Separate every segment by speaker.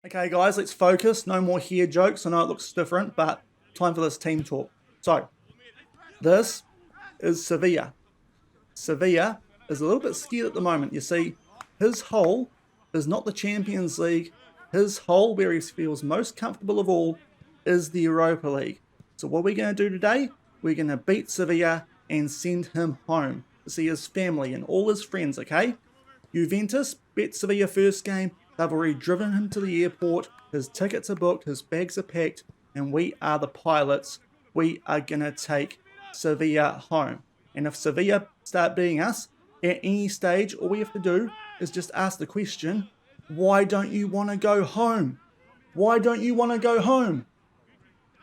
Speaker 1: Okay, guys, let's focus. No more hair jokes. I know it looks different, but time for this team talk. So, this is Sevilla. Sevilla is a little bit scared at the moment. You see, his hole is not the Champions League. His hole, where he feels most comfortable of all, is the Europa League. So what are we going to do today? We're going to beat Sevilla and send him home to see his family and all his friends, okay? Juventus bet Sevilla first game. They've already driven him to the airport. His tickets are booked. His bags are packed. And we are the pilots. We are going to take Sevilla home. And if Sevilla start beating us at any stage, all we have to do is just ask the question, why don't you want to go home? Why don't you want to go home?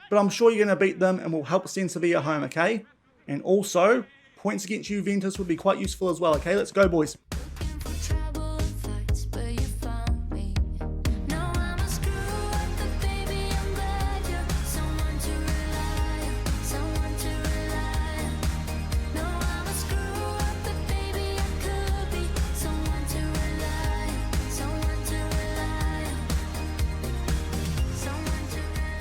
Speaker 1: But I'm sure you're going to beat them and we'll help send Sevilla home, okay? And also, points against Juventus would be quite useful as well, okay? Let's go, boys.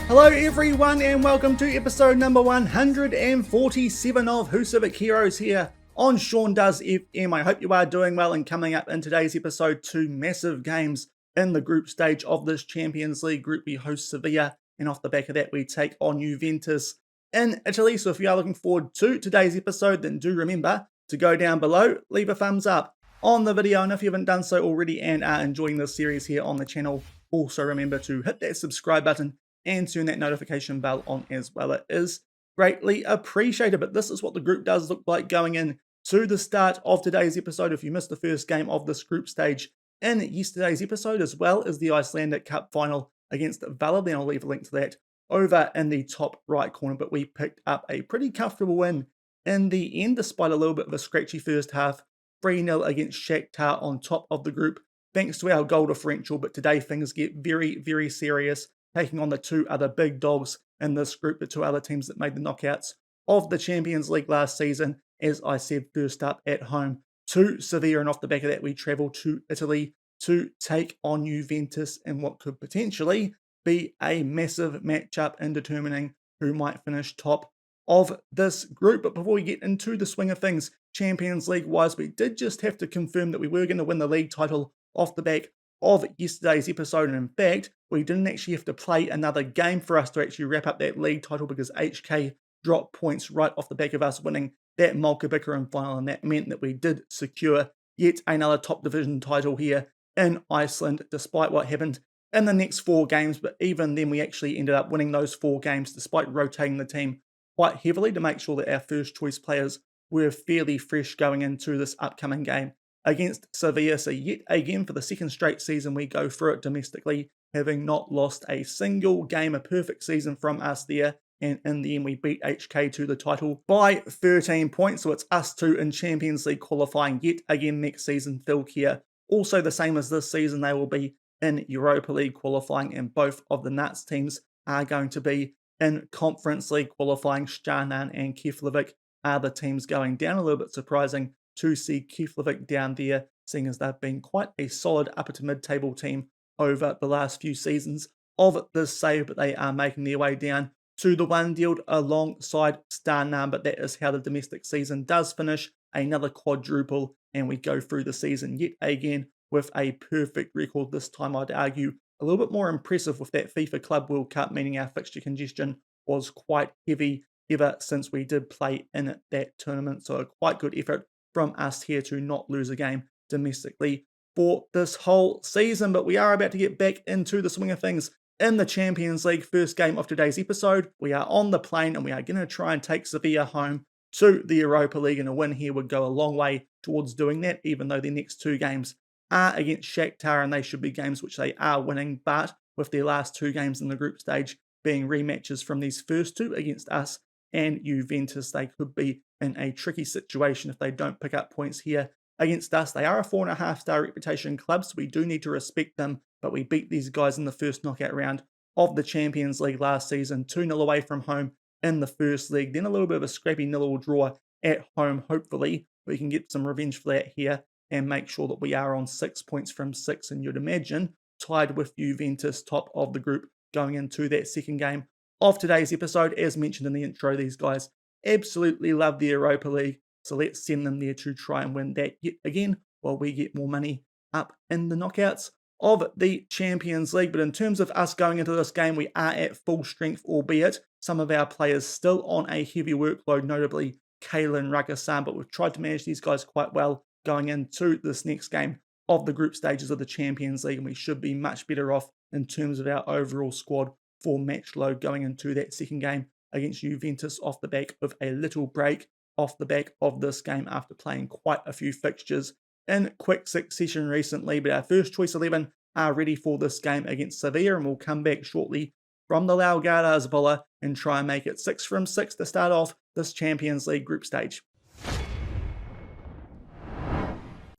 Speaker 1: Hello everyone and welcome to episode number 147 of Husavik Heroes here on Shaun Does FM. I hope you are doing well, and coming up in today's episode, two massive games in the group stage of this Champions League group. We host Sevilla, and off the back of that we take on Juventus in Italy. So if you are looking forward to today's episode, then do remember to go down below, leave a thumbs up on the video, and if you haven't done so already and are enjoying this series here on the channel, also remember to hit that subscribe button and turn that notification bell on as well. It is greatly appreciated. But this is what the group does look like going in to the start of today's episode. If you missed the first game of this group stage in yesterday's episode, as well as the Icelandic Cup final against Vella, then I'll leave a link to that over in the top right corner. But we picked up a pretty comfortable win in the end, despite a little bit of a scratchy first half. 3-0 against Shakhtar on top of the group, thanks to our goal differential. But today things get very, very serious, taking on the two other big dogs in this group, the two other teams that made the knockouts of the Champions League last season. As I said, first up at home to Sevilla, and off the back of that we travel to Italy to take on Juventus in what could potentially be a massive matchup in determining who might finish top of this group. But before we get into the swing of things, Champions League wise, we did just have to confirm that we were going to win the league title off the back of yesterday's episode. And in fact, we didn't actually have to play another game for us to actually wrap up that league title, because HK dropped points right off the back of us winning that Multibicarum final, and that meant that we did secure yet another top division title here in Iceland, despite what happened in the next 4 games. But even then, we actually ended up winning those 4 games despite rotating the team quite heavily to make sure that our first choice players were fairly fresh going into this upcoming game against Sevilla. So yet again, for the second straight season, we go through it domestically, having not lost a single game. A perfect season from us there. And in the end, we beat HK to the title by 13 points. So it's us two in Champions League qualifying yet again next season. Phil here, also the same as this season, they will be in Europa League qualifying, and both of the Nuts teams are going to be in Conference League qualifying. Shaun and Keflavik are the teams going down. A little bit surprising to see Keflavik down there, seeing as they've been quite a solid upper to mid-table team over the last few seasons of this save, but they are making their way down to the one deal alongside Starnam. But that is how the domestic season does finish, another quadruple, and we go through the season yet again with a perfect record. This time I'd argue a little bit more impressive with that FIFA Club World Cup, meaning our fixture congestion was quite heavy ever since we did play in that tournament. So a quite good effort from us here to not lose a game domestically for this whole season. But we are about to get back into the swing of things in the Champions League. First game of today's episode, we are on the plane and we are going to try and take Sevilla home to the Europa League, and a win here would go a long way towards doing that, even though the next 2 games are against Shakhtar and they should be games which they are winning. But with their last 2 games in the group stage being rematches from these first 2 against us and Juventus, they could be in a tricky situation if they don't pick up points here against us. They are a 4.5-star reputation club, so we do need to respect them, but we beat these guys in the first knockout round of the Champions League last season, 2-0 away from home in the first leg, then a little bit of a scrappy 0-0 draw at home. Hopefully we can get some revenge for that here and make sure that we are on 6 points from 6, and you'd imagine tied with Juventus, top of the group, going into that second game of today's episode. As mentioned in the intro, these guys absolutely love the Europa League, so let's send them there to try and win that yet again, while we get more money up in the knockouts of the Champions League. But in terms of us going into this game, we are at full strength, albeit some of our players still on a heavy workload, notably Kalen Rakasan, but we've tried to manage these guys quite well going into this next game of the group stages of the Champions League, and we should be much better off in terms of our overall squad for match load going into that second game against Juventus off the back of a little break off the back of this game after playing quite a few fixtures in quick succession recently. But our first choice 11 are ready for this game against Sevilla, and we'll come back shortly from the Laugardars Villa and try and make it 6 from 6 to start off this Champions League group stage.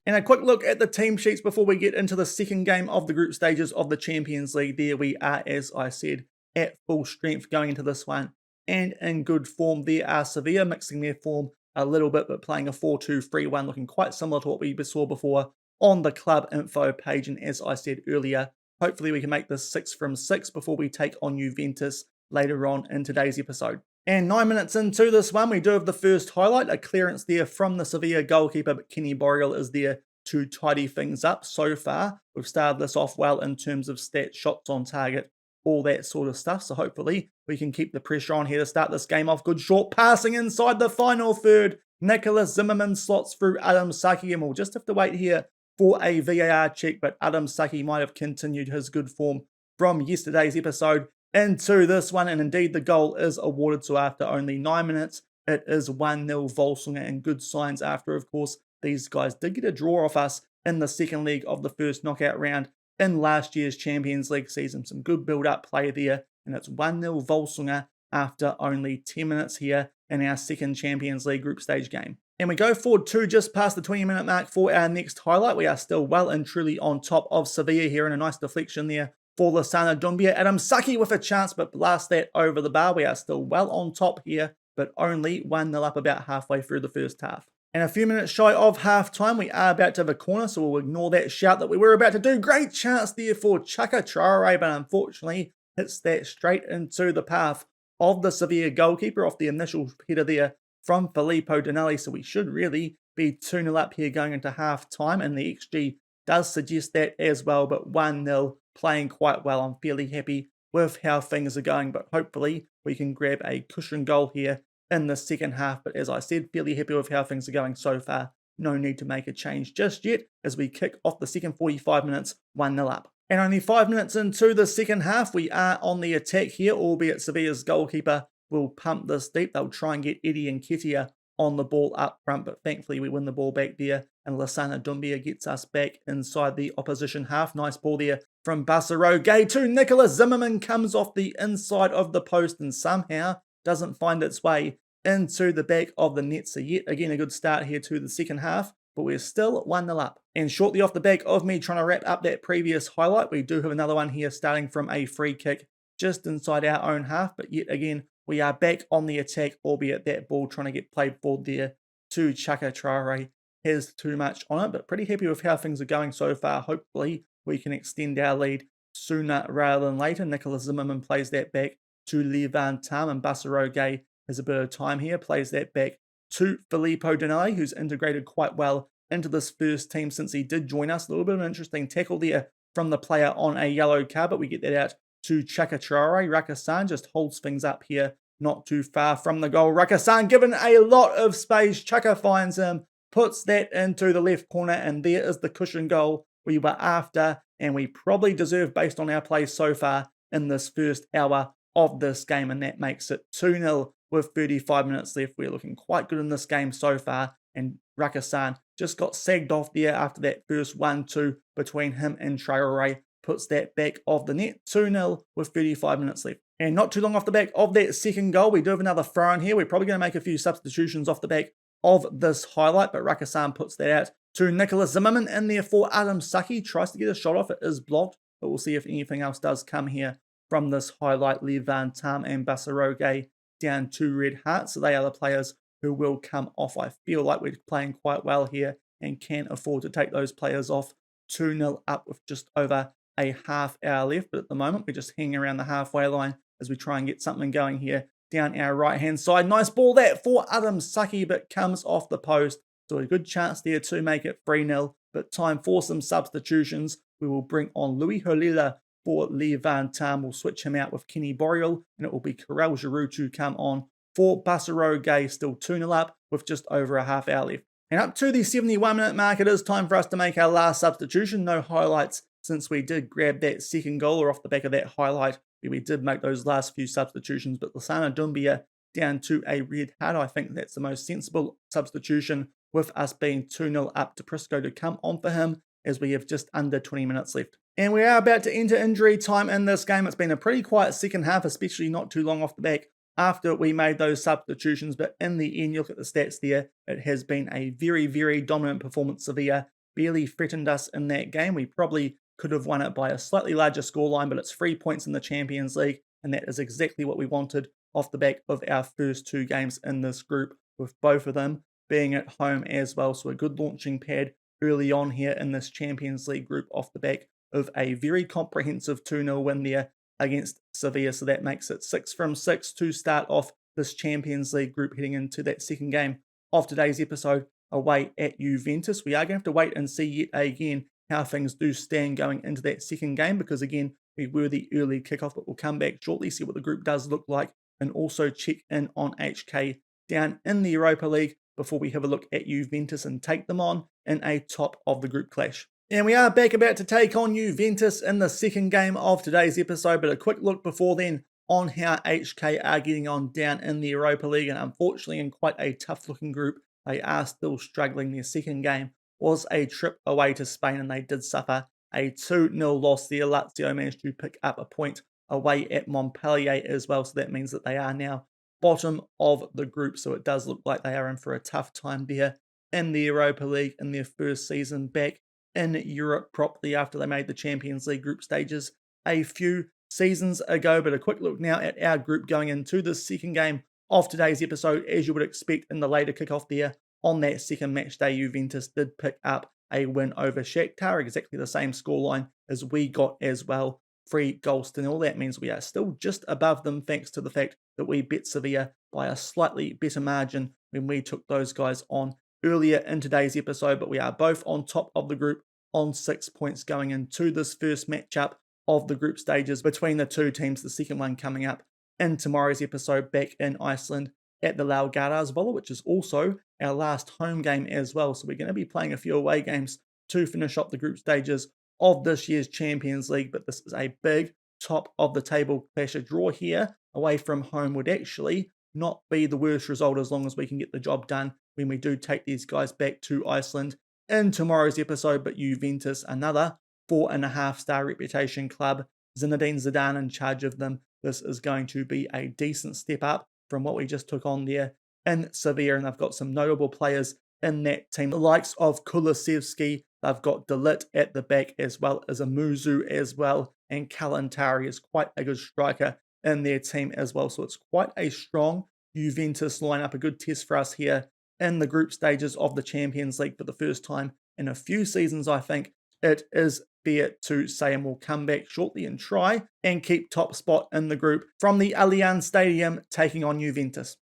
Speaker 1: And a quick look at the team sheets before we get into the second game of the group stages of the Champions League. There we are, as I said, at full strength going into this one and in good form. There are Sevilla mixing their form a little bit, but playing a 4-2-3-1, looking quite similar to what we saw before on the club info page. And as I said earlier, hopefully we can make this 6 from 6 before we take on Juventus later on in today's episode. And 9 minutes into this one, we do have the first highlight, a clearance there from the Sevilla goalkeeper, but Kenny Boreal is there to tidy things up. So far, we've started this off well in terms of stats, shots on target, all that sort of stuff. So hopefully we can keep the pressure on here to start this game off. Good short passing inside the final third. Nicholas Zimmerman slots through Adam Saki, and we'll just have to wait here for a VAR check, but Adam Saki might have continued his good form from yesterday's episode into this one, and indeed the goal is awarded. So after only 9 minutes, it is 1-0 Völsungur, and good signs after, of course, these guys did get a draw off us in the second leg of the first knockout round in last year's Champions League season. Some good build-up play there, and it's 1-0 Völsungur after only 10 minutes here in our second Champions League group stage game. And we go forward to just past the 20-minute mark for our next highlight. We are still well and truly on top of Sevilla here, and a nice deflection there for Lassana Doumbia. Adam Saki with a chance, but blast that over the bar. We are still well on top here, but only 1-0 up about halfway through the first half. And a few minutes shy of half-time, we are about to have a corner, so we'll ignore that shout that we were about to do. Great chance there for Chaka Traore, but unfortunately hits that straight into the path of the Sevilla goalkeeper off the initial header there from Filippo Donelli. So we should really be 2-0 up here going into half-time, and the XG does suggest that as well, but 1-0, playing quite well. I'm fairly happy with how things are going, but hopefully we can grab a cushion goal here in the second half. But as I said, fairly happy with how things are going so far. No need to make a change just yet as we kick off the second 45 minutes 1-0 up. And only 5 minutes into the second half, we are on the attack here, albeit Sevilla's goalkeeper will pump this deep. They'll try and get Eddie Nketiah on the ball up front, but thankfully we win the ball back there, and Lassana Doumbia gets us back inside the opposition half. Nice ball there from Basaro Gay to Nicholas Zimmerman, comes off the inside of the post and somehow doesn't find its way into the back of the net. So yet again, a good start here to the second half, but we're still 1-0 up. And shortly off the back of me trying to wrap up that previous highlight, we do have another one here starting from a free kick just inside our own half, but yet again, we are back on the attack, albeit that ball trying to get played forward there to Chaka Traore has too much on it, but pretty happy with how things are going so far. Hopefully we can extend our lead sooner rather than later. Nicholas Zimmerman plays that back to Levan Tam, and Basaro Gay has a bit of time here, plays that back to Filippo Donelli, who's integrated quite well into this first team since he did join us. A little bit of an interesting tackle there from the player on a yellow card, but we get that out to Chaka Traore. Rakasan just holds things up here, not too far from the goal. Rakasan given a lot of space. Chaka finds him, puts that into the left corner, and there is the cushion goal we were after, and we probably deserve based on our play so far in this first hour of this game, and that makes it 2-0 with 35 minutes left. We're looking quite good in this game so far, and Rakasan just got sagged off there after that first 1-2 between him and Traore, puts that back of the net. 2-0 with 35 minutes left. And not too long off the back of that second goal, we do have another throw in here. We're probably going to make a few substitutions off the back of this highlight, but Rakasan puts that out to Nicholas Zimmerman, and therefore Adam Saki tries to get a shot off. It is blocked, but we'll see if anything else does come here from this highlight. Levan Tam and Basaro Gay down 2 red hearts, so they are the players who will come off. I feel like we're playing quite well here and can afford to take those players off. 2-0 up with just over a half hour left, but at the moment we're just hanging around the halfway line as we try and get something going here down our right-hand side. Nice ball that for Adam Saki, but comes off the post. So a good chance there to make it 3-0, but time for some substitutions. We will bring on Louis Holila for Levan Tam. We'll switch him out with Kenny Boreal, and it will be Karel Giroux to come on for Basaro Gay, still 2-0 up with just over a half hour left. And up to the 71-minute mark, it is time for us to make our last substitution. No highlights since we did grab that second goal, or off the back of that highlight where we did make those last few substitutions. But Lasana Doumbia down to a red card. I think that's the most sensible substitution, with us being 2-0 up to Prisco to come on for him as we have just under 20 minutes left. And we are about to enter injury time in this game. It's been a pretty quiet second half, especially not too long off the back after we made those substitutions. But in the end, you look at the stats there, it has been a very, very dominant performance. Sevilla barely threatened us in that game. We probably could have won it by a slightly larger scoreline, but it's 3 points in the Champions League, and that is exactly what we wanted off the back of our first two games in this group, with both of them being at home as well. So a good launching pad early on here in this Champions League group off the back of a very comprehensive 2-0 win there against Sevilla. So that makes it 6 from 6 to start off this Champions League group heading into that second game of today's episode away at Juventus. We are going to have to wait and see yet again how things do stand going into that second game, because again, we were the early kickoff, but we'll come back shortly, see what the group does look like, and also check in on HK down in the Europa League before we have a look at Juventus and take them on in a top of the group clash. And we are back about to take on Juventus in the second game of today's episode, but a quick look before then on how HK are getting on down in the Europa League, and unfortunately in quite a tough looking group, they are still struggling. Their second game was a trip away to Spain, and they did suffer a 2-0 loss there. Lazio managed to pick up a point away at Montpellier as well, so that means that they are now bottom of the group. So it does look like they are in for a tough time there in the Europa League in their first season back in Europe properly after they made the Champions League group stages a few seasons ago. But a quick look now at our group going into the second game of today's episode. As you would expect in the later kickoff there on that second match day, Juventus did pick up a win over Shakhtar, exactly the same scoreline as we got as well, 3-0. That means we are still just above them, thanks to the fact that we bet Sevilla by a slightly better margin when we took those guys on earlier in today's episode. But we are both on top of the group on 6 points going into this first matchup of the group stages between the two teams, the second one coming up in tomorrow's episode back in Iceland at the Laugardalsvöllur, which is also our last home game as well. So we're going to be playing a few away games to finish up the group stages of this year's Champions League, but this is a big top of the table clash. A draw here away from home would actually not be the worst result, as long as we can get the job done when we do take these guys back to Iceland in tomorrow's episode. But Juventus, another 4.5-star reputation club, Zinedine Zidane in charge of them. This is going to be a decent step up from what we just took on there in Sevilla, and they've got some notable players in that team, the likes of Kulusevski. They've got De Ligt at the back, as well as Amuzu as well, and Kalantari is quite a good striker in their team as well. So it's quite a strong Juventus lineup, a good test for us here in the group stages of the Champions League for the first time in a few seasons, I think it is fair to say, and we'll come back shortly and try and keep top spot in the group from the Allianz Stadium, taking on Juventus.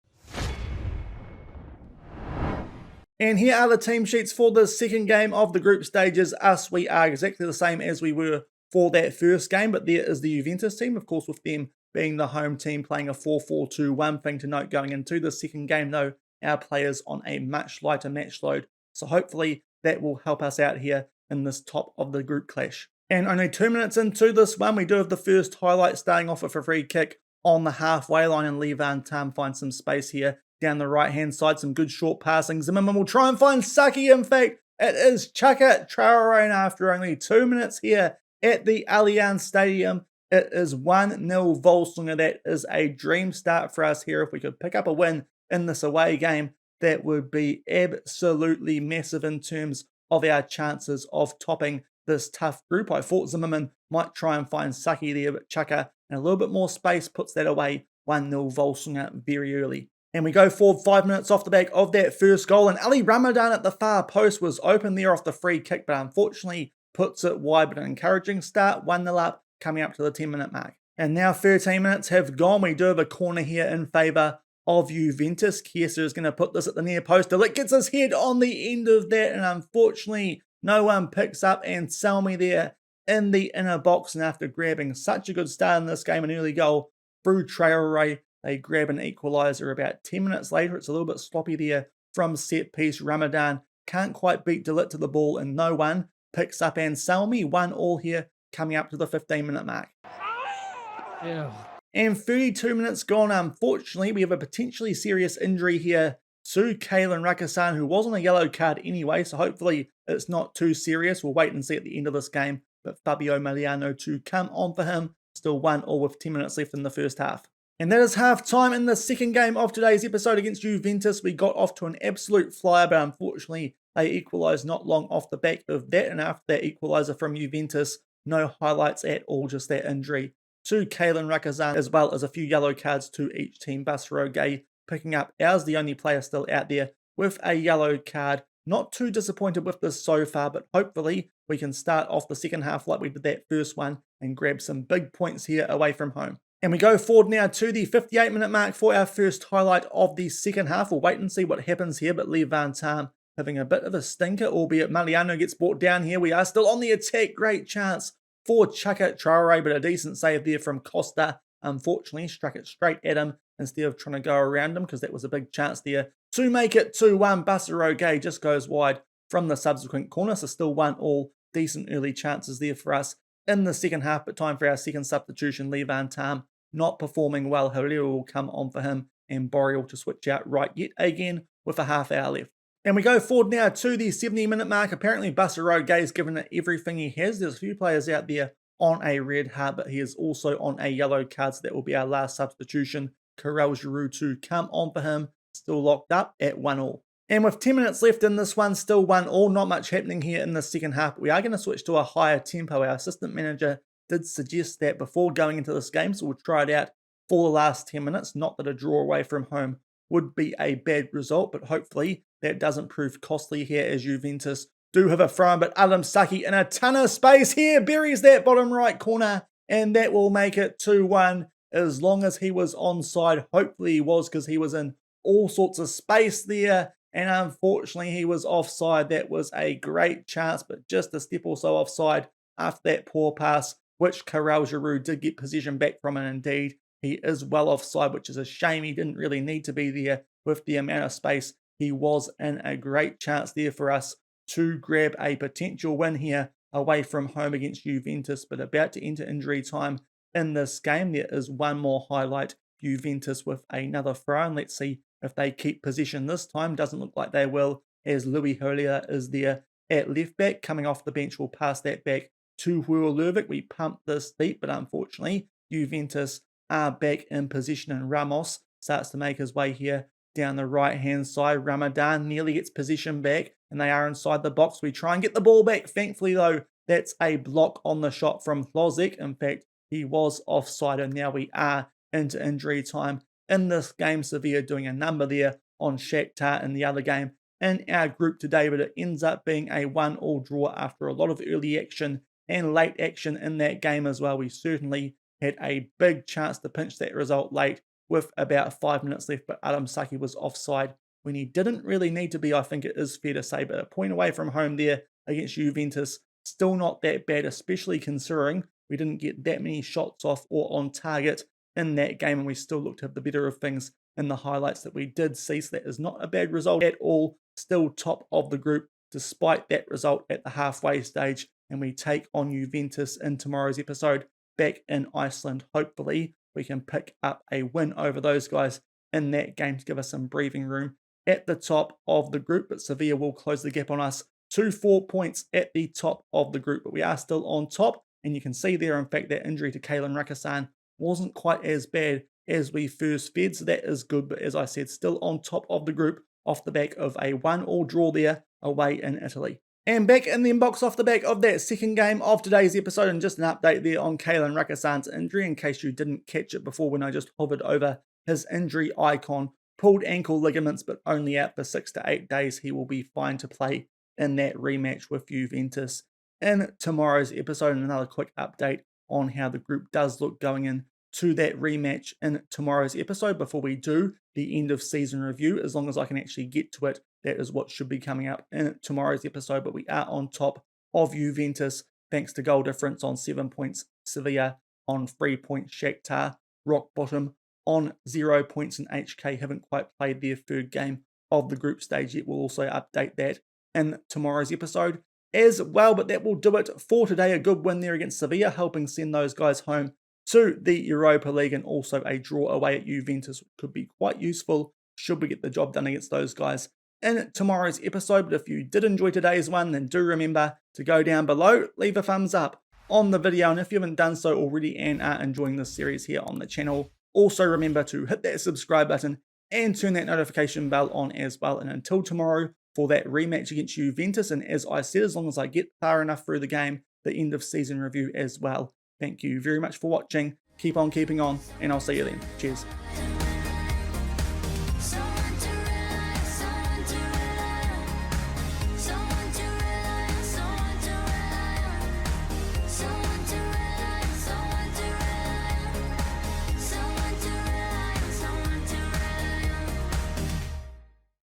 Speaker 1: And here are the team sheets for the second game of the group stages. We are exactly the same as we were for that first game, but there is the Juventus team, of course, with them being the home team, playing a 4-4-2. One thing to note going into the second game, though, our players on a much lighter match load, so hopefully that will help us out here in this top of the group clash. And only 2 minutes into this one, we do have the first highlight, starting off with a free kick on the halfway line, and Levan Tam finds some space here down the right-hand side, some good short passing. Zimmerman will try and find Saki. In fact, it is Chaka Traoré after only 2 minutes here at the Allianz Stadium. It is 1-0 Völsungur. That is a dream start for us here. If we could pick up a win in this away game, that would be absolutely massive in terms of our chances of topping this tough group. I thought Zimmerman might try and find Saki there, but Chaka, and a little bit more space, puts that away. 1-0 Völsungur very early. And we go forward 5 minutes off the back of that first goal, and Ali Ramadan at the far post was open there off the free kick, but unfortunately puts it wide, but an encouraging start, 1-0 up, coming up to the 10-minute mark. And now 13 minutes have gone. We do have a corner here in favour of Juventus. Chiesa is going to put this at the near post. It gets his head on the end of that, and unfortunately, no one picks up Anselmi there in the inner box. And after grabbing such a good start in this game, an early goal through Traore, they grab an equaliser about 10 minutes later. It's a little bit sloppy there from set piece. Ramadan can't quite beat De Ligt to the ball, and no one picks up Anselmi. 1-1 here, coming up to the 15-minute mark.
Speaker 2: Yeah.
Speaker 1: And 32 minutes gone. Unfortunately, we have a potentially serious injury here to Kalen Rakasan, who was on a yellow card anyway, so hopefully it's not too serious. We'll wait and see at the end of this game. But Fabio Mariano to come on for him. Still 1-1 with 10 minutes left in the first half. And that is half time in the second game of today's episode against Juventus. We got off to an absolute flyer, but unfortunately they equalised not long off the back of that. And after that equaliser from Juventus, no highlights at all, just that injury to Kalen Rakazan, as well as a few yellow cards to each team. Basaro Gay picking up as the only player still out there with a yellow card. Not too disappointed with this so far, but hopefully we can start off the second half like we did that first one and grab some big points here away from home. And we go forward now to the 58-minute mark for our first highlight of the second half. We'll wait and see what happens here, but Levan Tam having a bit of a stinker, albeit Mariano gets brought down here. We are still on the attack. Great chance for Chaka Traore, but a decent save there from Costa. Unfortunately, struck it straight at him instead of trying to go around him, because that was a big chance there to make it 2-1. Basaro Gay just goes wide from the subsequent corner, so still 1-1. Decent early chances there for us in the second half, but time for our second substitution. Levan Tam not performing well. Herrera will come on for him, and Borrell to switch out right yet again with a half hour left. And we go forward now to the 70-minute mark. Apparently, Basaro Gay's given it everything he has. There's a few players out there on a red card, but he is also on a yellow card, so that will be our last substitution. Karel Giroud to come on for him, still locked up at 1-1. And with 10 minutes left in this one, still 1-1. Not much happening here in the second half, but we are going to switch to a higher tempo. Our assistant manager did suggest that before going into this game, so we'll try it out for the last 10 minutes. Not that a draw away from home would be a bad result, but hopefully that doesn't prove costly here, as Juventus do have a throw-in, but Adam Saki in a ton of space here, buries that bottom right corner, and that will make it 2-1. As long as he was onside, hopefully he was, because he was in all sorts of space there, and unfortunately he was offside. That was a great chance, but just a step or so offside after that poor pass, which Karel Giroud did get possession back from, and indeed he is well offside, which is a shame. He didn't really need to be there with the amount of space. He was in a great chance there for us to grab a potential win here away from home against Juventus, but about to enter injury time in this game. There is one more highlight. Juventus with another throw, and let's see if they keep possession this time. Doesn't look like they will, as Louis Herrera is there at left back. Coming off the bench, we'll pass that back to Hurlurvik. We pumped this deep, but unfortunately Juventus are back in position, and Ramos starts to make his way here down the right-hand side. Ramadan nearly gets possession back, and they are inside the box. We try and get the ball back. Thankfully, though, that's a block on the shot from Husavik. In fact, he was offside, and now we are into injury time in this game. Sevilla doing a number there on Shakhtar in the other game in our group today, but it ends up being a 1-1 draw after a lot of early action and late action in that game as well. We certainly had a big chance to pinch that result late with about 5 minutes left, but Adam Saki was offside when he didn't really need to be, I think it is fair to say. But a point away from home there against Juventus, still not that bad, especially considering we didn't get that many shots off or on target in that game, and we still looked to have the better of things in the highlights that we did see. So that is not a bad result at all. Still top of the group despite that result at the halfway stage, and we take on Juventus in tomorrow's episode back in Iceland. Hopefully we can pick up a win over those guys in that game to give us some breathing room at the top of the group. But Sevilla will close the gap on us to 4 points at the top of the group, but we are still on top. And you can see there, in fact, that injury to Kalen Rakasan wasn't quite as bad as we first feared, so that is good. But as I said, still on top of the group off the back of a 1-1 draw there away in Italy. And back in the inbox off the back of that second game of today's episode, and just an update there on Kalen Rakasan's injury, in case you didn't catch it before when I just hovered over his injury icon. Pulled ankle ligaments, but only out for 6 to 8 days. He will be fine to play in that rematch with Juventus in tomorrow's episode, and another quick update on how the group does look going in to that rematch in tomorrow's episode before we do the end of season review. As long as I can actually get to it, that is what should be coming up in tomorrow's episode. But we are on top of Juventus thanks to goal difference on 7 points, Sevilla on 3 points, Shakhtar rock bottom on 0 points, and HK haven't quite played their third game of the group stage yet. We'll also update that in tomorrow's episode as well. But that will do it for today. A good win there against Sevilla, helping send those guys home to the Europa League, and also a draw away at Juventus, which could be quite useful should we get the job done against those guys in tomorrow's episode. But if you did enjoy today's one, then do remember to go down below, leave a thumbs up on the video, and if you haven't done so already and are enjoying this series here on the channel, also remember to hit that subscribe button and turn that notification bell on as well. And until tomorrow for that rematch against Juventus, and as I said, as long as I get far enough through the game, the end of season review as well. Thank you very much for watching. Keep on keeping on, and I'll see you then. Cheers.